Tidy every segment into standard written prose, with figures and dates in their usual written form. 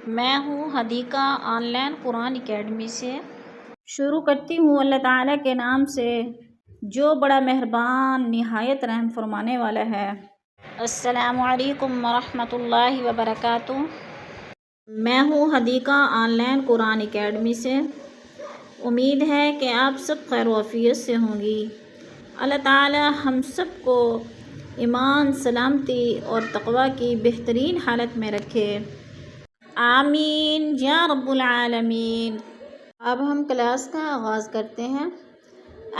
میں ہوں Hadiqa on line Quran academy سے۔ شروع کرتی ہوں اللہ تعالیٰ کے نام سے جو بڑا مہربان نہایت رحم فرمانے والا ہے۔ السلام علیکم ورحمۃ اللہ وبرکاتہ۔ میں ہوں Hadiqa on line Quran academy سے۔ امید ہے کہ آپ سب خیر و عافیت سے ہوں گی۔ اللہ تعالیٰ ہم سب کو ایمان، سلامتی اور تقوی کی بہترین حالت میں رکھے، آمین یا رب العالمین۔ اب ہم کلاس کا آغاز کرتے ہیں۔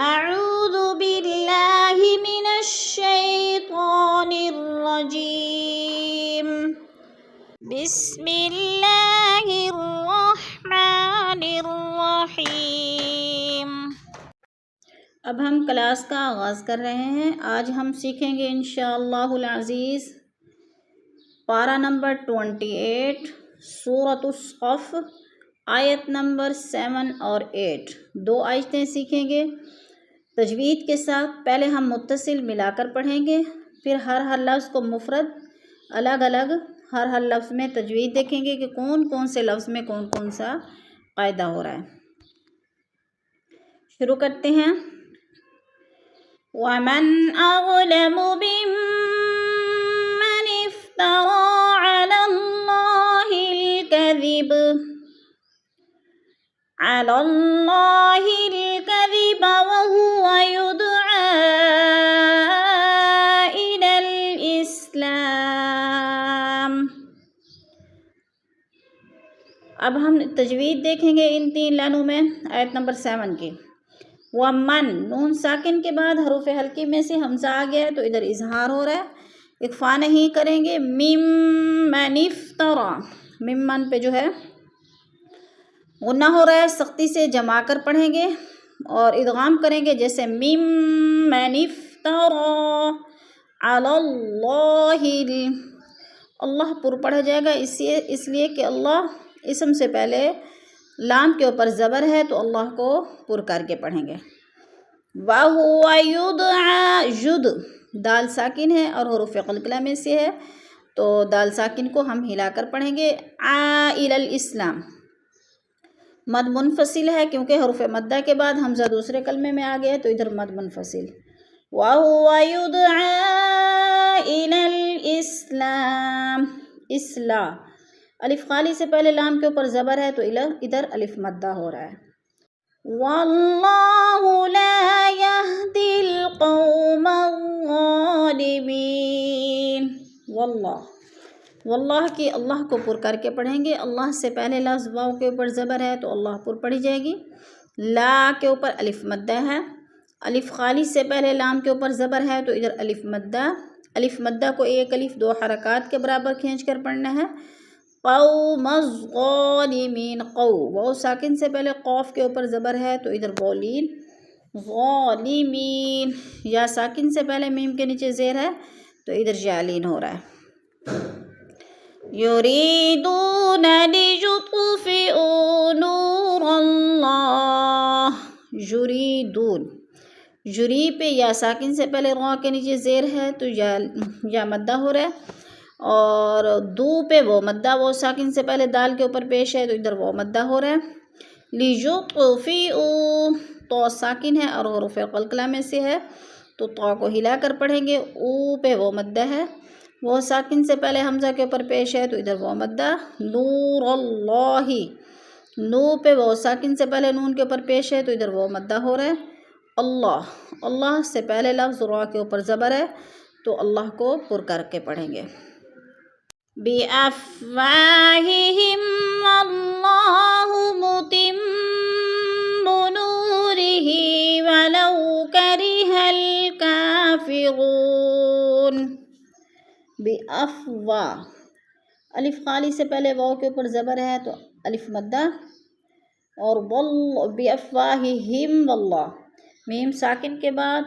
اعوذ باللہ من الشیطان الرجیم، بسم اللہ الرحمن الرحیم۔ اب ہم کلاس کا آغاز کر رہے ہیں۔ آج ہم سیکھیں گے انشاءاللہ العزیز پارہ نمبر 28 سورۃ الصف، آیت نمبر 7 اور 8۔ 2 آیتیں سیکھیں گے تجوید کے ساتھ۔ پہلے ہم متصل ملا کر پڑھیں گے، پھر ہر لفظ کو مفرد الگ الگ ہر لفظ میں تجوید دیکھیں گے کہ کون کون سے لفظ میں کون کون سا قاعدہ ہو رہا ہے۔ شروع کرتے ہیں۔ وَمَنْ أَظْلَمُ مِمَّنِ افْتَرَى عَلَى اللَّهِ الْكَذِبَ وَهُوَ يُدْعَى إِلَى الْإِسْلَامِ۔ اب ہم تجوید دیکھیں گے ان 3 لائنوں میں آیت نمبر 7 کی۔ وَمَن، نون ساکن کے بعد حروف حلقی میں سے حمزہ آ گیا ہے تو ادھر اظہار ہو رہا ہے، اخفا نہیں کریں گے۔ ممن افترا، ممن پہ جو ہے غنہ ہو رہا ہے، سختی سے جما کر پڑھیں گے اور ادغام کریں گے جیسے ممن افترا علی اللہ، اللہ پر پڑھا جائے گا اس لیے کہ اللہ اسم سے پہلے لام کے اوپر زبر ہے تو اللہ کو پر کر کے پڑھیں گے۔ وَهُوَ يُدْعَى، ید دال ساکن ہے اور حروف قلقلہ میں سے ہے تو دال ساکن کو ہم ہلا کر پڑھیں گے۔ إِلَى الْإِسْلَامِ، مد منفصل ہے کیونکہ حروف مدہ کے بعد حمزہ دوسرے کلمے میں آ گیا ہے تو ادھر مد منفصل۔ وَهُوَ يُدْعَى إِلَى الْإِسْلَامِ، اصلاح، الف خالی سے پہلے لام کے اوپر زبر ہے تو ادھر الف مدہ ہو رہا ہے۔ وَاللَّهُ لَا يَهْدِي الْقَوْمَ الظَّالِمِينَ، واللہ کی اللہ کو پر کر کے پڑھیں گے۔ اللہ سے پہلے لفظ واو کے اوپر زبر ہے تو اللہ پر پڑھی جائے گی۔ لا کے اوپر الف مدہ ہے، الف خالی سے پہلے لام کے اوپر زبر ہے تو ادھر الف مدہ، الف مدہ کو ایک الف 2 حرکات کے برابر کھینچ کر پڑھنا ہے۔ قوم الظالمین، قو واو ساکن سے پہلے قوف کے اوپر زبر ہے تو ادھر بولین، ظالمین یا ساکن سے پہلے میم کے نیچے زیر ہے تو ادھر جالین ہو رہا ہے۔ یریدون لیطفئوا نور اللہ، یریدون، یری پہ یا ساکن سے پہلے را کے نیچے زیر ہے تو یا مدہ ہو رہا ہے، اور دو پہ وہ مدہ وہ ساکن سے پہلے دال کے اوپر پیش ہے تو ادھر وہ مدہ ہو رہا ہے۔ لیطفئوا، تو ساکن ہے اور حروف قلقلہ میں سے ہے تو تو کو ہلا کر پڑھیں گے۔ او پہ وہ مدہ ہے، وہ ساکن سے پہلے حمزہ کے اوپر پیش ہے تو ادھر وہ مدہ۔ نور اللہ، نو پہ وہ ساکن سے پہلے نون کے اوپر پیش ہے تو ادھر وہ مدہ ہو رہا ہے۔ اللہ، اللہ سے پہلے لفظ را کے اوپر زبر ہے تو اللہ کو پر کر کے پڑھیں گے۔ بِأَفْوَاهِهِمْ وَاللَّهُ مُتِمُّ نُورِهِ وَلَوْ كَرِهَ الْكَافِرُونَ۔ بِأَفْوَا، الف خالی سے پہلے واو کے اوپر زبر ہے تو الف مدہ، اور بِأَفْوَاهِهِمْ، واللہ میم ساکن کے بعد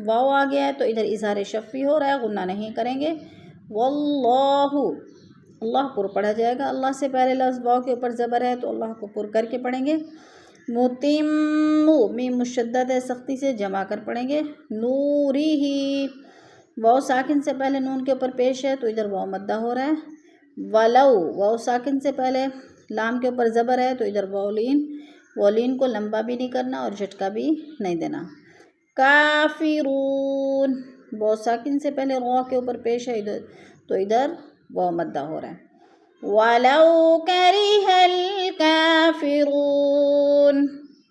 واو آ گیا ہے تو ادھر اظہار شفوی ہو رہا ہے، غنہ نہیں کریں گے۔ واللہ، اللہ پر پڑھا جائے گا، اللہ سے پہلے لفظ واو کے اوپر زبر ہے تو اللہ کو پر کر کے پڑھیں گے۔ متم، میم مشدد ہے، سختی سے جمع کر پڑھیں گے۔ نوری ہی، واو ساکن سے پہلے نون کے اوپر پیش ہے تو ادھر واو مدہ ہو رہا ہے۔ ولو واو ساکن سے پہلے لام کے اوپر زبر ہے تو ادھر وولین کو لمبا بھی نہیں کرنا اور جھٹکا بھی نہیں دینا. کافرون واو ساکن سے پہلے رو کے اوپر پیش ہے تو ادھر واو مدہ ہو رہا ہے. وَلَوْ كَرِهَ الْكَافِرُونَ.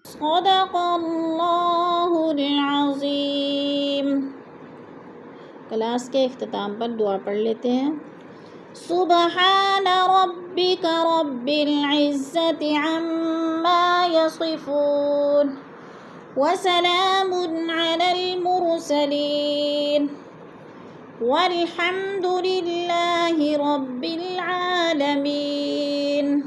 صدق اللہ العظیم. کلاس کے اختتام پر دعا پڑھ لیتے ہیں. سبحان ربک رب العزت عما یصفون وسلام علی المرسلین والحمد للہ رب العالمین.